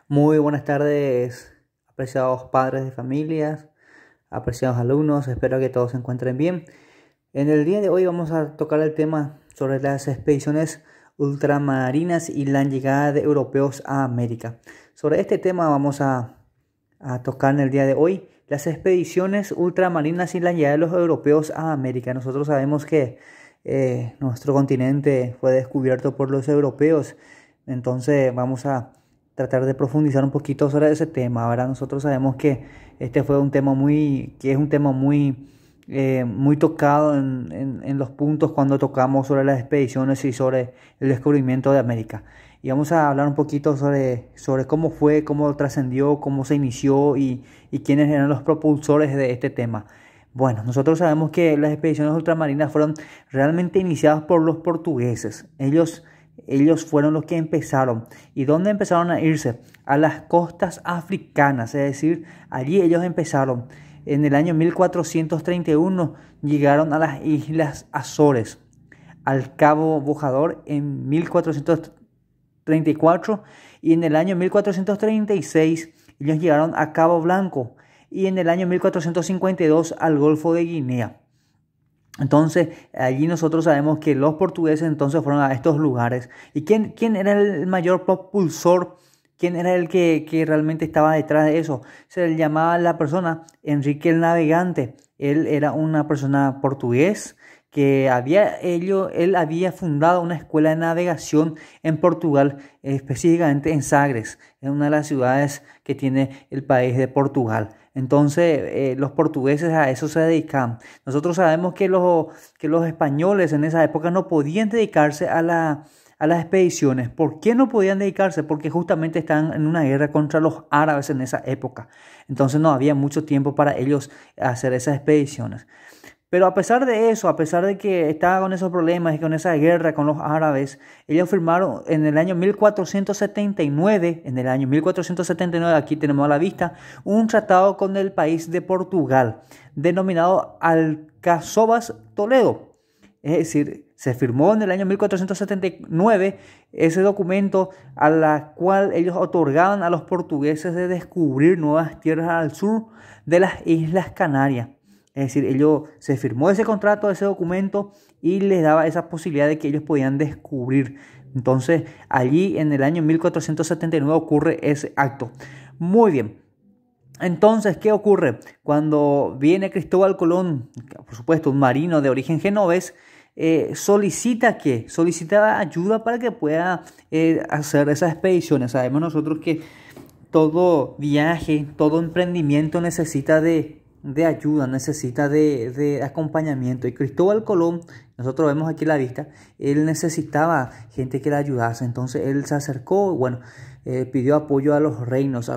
Muy buenas tardes, apreciados padres de familias, apreciados alumnos, espero que todos se encuentren bien. En el día de hoy vamos a tocar el tema sobre las expediciones ultramarinas y la llegada de europeos a América. Sobre este tema vamos a tocar en el día de hoy las expediciones ultramarinas y la llegada de los europeos a América. Nosotros sabemos que nuestro continente fue descubierto por los europeos, entonces vamos a tratar de profundizar un poquito sobre ese tema. Ahora nosotros sabemos que este fue un tema muy tocado en los puntos cuando tocamos sobre las expediciones y sobre el descubrimiento de América. Y vamos a hablar un poquito sobre cómo fue, cómo trascendió, cómo se inició y quiénes eran los propulsores de este tema. Bueno, nosotros sabemos que las expediciones ultramarinas fueron realmente iniciadas por los portugueses. Ellos fueron los que empezaron. ¿Y dónde empezaron a irse? A las costas africanas, es decir, allí ellos empezaron. En el año 1431 llegaron a las Islas Azores, al Cabo Bojador en 1434 y en el año 1436 ellos llegaron a Cabo Blanco y en el año 1452 al Golfo de Guinea. Entonces, allí nosotros sabemos que los portugueses entonces fueron a estos lugares. ¿Y quién era el mayor propulsor? ¿Quién era el que realmente estaba detrás de eso? Se le llamaba la persona Enrique el Navegante. Él era una persona portugués que él había fundado una escuela de navegación en Portugal, específicamente en Sagres, en una de las ciudades que tiene el país de Portugal. Entonces, los portugueses a eso se dedicaban. Nosotros sabemos que los españoles en esa época no podían dedicarse a las expediciones. ¿Por qué no podían dedicarse? Porque justamente estaban en una guerra contra los árabes en esa época. Entonces no había mucho tiempo para ellos hacer esas expediciones. Pero a pesar de eso, a pesar de que estaba con esos problemas y con esa guerra con los árabes, ellos firmaron en el año 1479, aquí tenemos a la vista, un tratado con el país de Portugal, denominado Alcazobas Toledo. Es decir, se firmó en el año 1479 ese documento a la cual ellos otorgaban a los portugueses de descubrir nuevas tierras al sur de las Islas Canarias. Es decir, se firmó ese contrato, ese documento y les daba esa posibilidad de que ellos podían descubrir. Entonces, allí en el año 1479 ocurre ese acto. Muy bien. Entonces, ¿qué ocurre? Cuando viene Cristóbal Colón, por supuesto, un marino de origen genovés, solicita ayuda para que pueda hacer esas expediciones. Sabemos nosotros que todo viaje, todo emprendimiento necesita de ayuda, necesita de acompañamiento. Y Cristóbal Colón, nosotros vemos aquí la vista, él necesitaba gente que le ayudase. Entonces él se acercó, pidió apoyo a los reinos,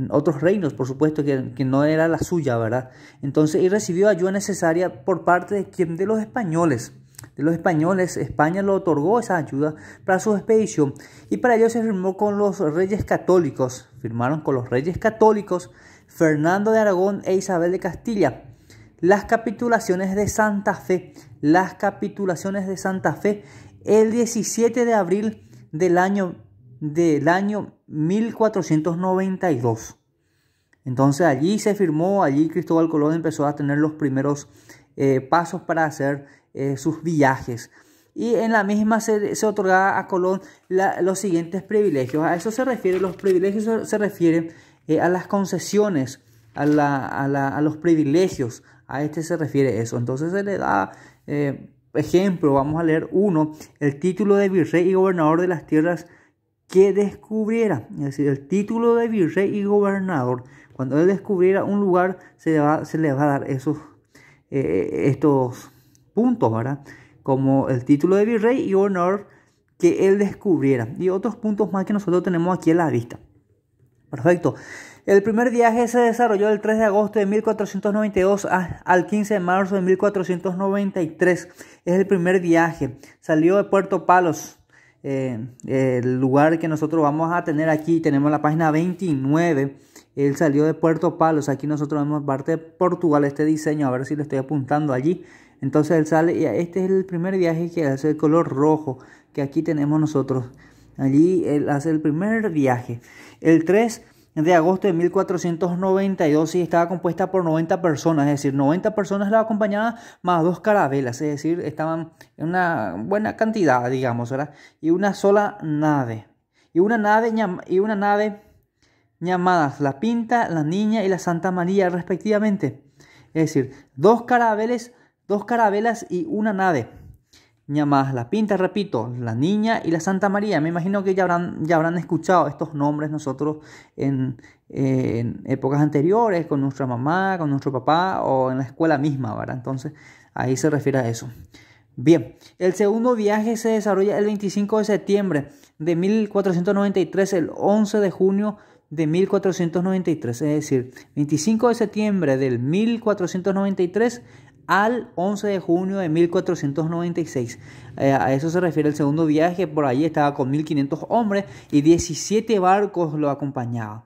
otros reinos, por supuesto, que no era la suya, ¿verdad? Entonces él recibió ayuda necesaria por parte de los españoles. De los españoles, España le otorgó esa ayuda para su expedición. Y para ello se firmó con los reyes católicos. Firmaron con los reyes católicos Fernando de Aragón e Isabel de Castilla las capitulaciones de Santa Fe. El 17 de abril del año 1492. Entonces allí se firmó, allí Cristóbal Colón empezó a tener los primeros pasos para hacer sus viajes. Y en la misma se otorgaba a Colón los siguientes privilegios. A eso se refiere, los privilegios se refieren a las concesiones, a los privilegios. A este se refiere eso. Entonces se le da ejemplo, vamos a leer uno, el título de virrey y gobernador de las tierras que descubriera. Es decir, el título de virrey y gobernador. Cuando él descubriera un lugar, se le va a dar estos puntos, ¿verdad? Como el título de virrey y gobernador que él descubriera. Y otros puntos más que nosotros tenemos aquí a la vista. Perfecto. El primer viaje se desarrolló el 3 de agosto de 1492 al 15 de marzo de 1493. Es el primer viaje. Salió de Puerto Palos, el lugar que nosotros vamos a tener aquí. Tenemos la página 29. Él salió de Puerto Palos. Aquí nosotros vemos parte de Portugal, este diseño. A ver si lo estoy apuntando allí. Entonces él sale y este es el primer viaje que hace de color rojo, que aquí tenemos nosotros Allí él hace el primer viaje. El 3 de agosto de 1492 y estaba compuesta por 90 personas, es decir, 90 personas la acompañaban más 2 carabelas, es decir, estaban en una buena cantidad, digamos, ¿verdad? Y una sola nave. Y una nave llamadas la Pinta, la Niña y la Santa María respectivamente. Es decir, 2 carabelas y una nave llamadas la Pinta, repito, la Niña y la Santa María. Me imagino que ya habrán escuchado estos nombres nosotros en épocas anteriores, con nuestra mamá, con nuestro papá o en la escuela misma, ¿verdad? Entonces, ahí se refiere a eso. Bien, el segundo viaje se desarrolla el 25 de septiembre de 1493, el 11 de junio de 1493, es decir, 25 de septiembre del 1493 al 11 de junio de 1496. A eso se refiere el segundo viaje. Por allí estaba con 1500 hombres y 17 barcos lo acompañaban.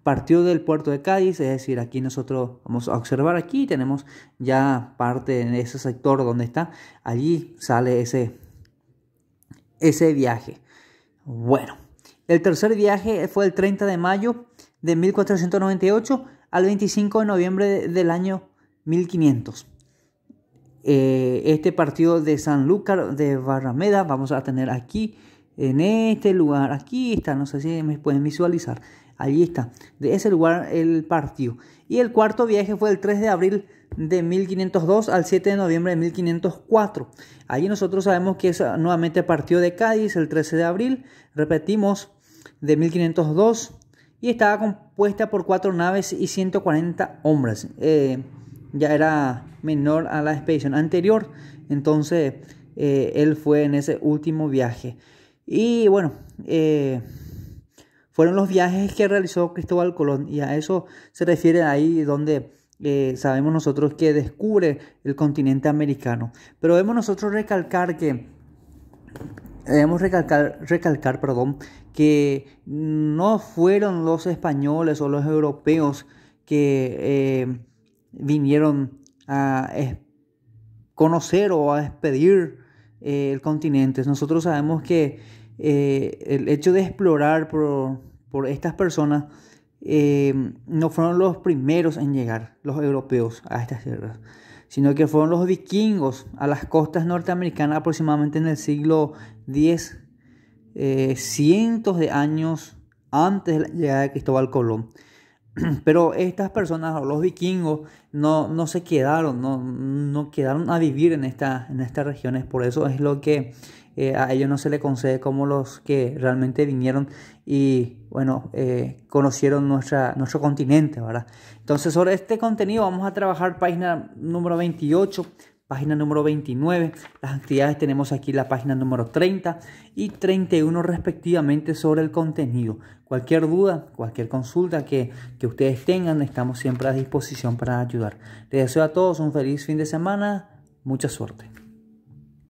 Partió del puerto de Cádiz, es decir, aquí nosotros vamos a observar, aquí tenemos ya parte en ese sector donde está, allí sale ese viaje. Bueno, el tercer viaje fue el 30 de mayo de 1498 al 25 de noviembre del año 1500. Este partido de Sanlúcar de Barrameda vamos a tener aquí, en este lugar, aquí está, no sé si me pueden visualizar, allí está, de ese lugar el partido. Y el cuarto viaje fue el 3 de abril de 1502 al 7 de noviembre de 1504. Allí nosotros sabemos que es nuevamente partido de Cádiz el 13 de abril, repetimos, de 1502, y estaba compuesta por 4 naves y 140 hombres. Ya era menor a la expedición anterior, entonces él fue en ese último viaje. Y bueno, fueron los viajes que realizó Cristóbal Colón, y a eso se refiere ahí donde sabemos nosotros que descubre el continente americano. Pero debemos nosotros recalcar que no fueron los españoles o los europeos que vinieron a conocer o a expedir el continente. Nosotros sabemos que el hecho de explorar por estas personas no fueron los primeros en llegar, los europeos, a estas tierras, sino que fueron los vikingos a las costas norteamericanas aproximadamente en el siglo X, cientos de años antes de la llegada de Cristóbal Colón. Pero estas personas, los vikingos, no se quedaron, no quedaron a vivir en estas regiones. Por eso es lo que a ellos no se les concede como los que realmente vinieron y bueno, conocieron nuestro continente, ¿verdad? Entonces, sobre este contenido vamos a trabajar página número 28, página número 29. Las actividades tenemos aquí la página número 30 y 31 respectivamente sobre el contenido. Cualquier duda, cualquier consulta que ustedes tengan, estamos siempre a disposición para ayudar. Les deseo a todos un feliz fin de semana. Mucha suerte.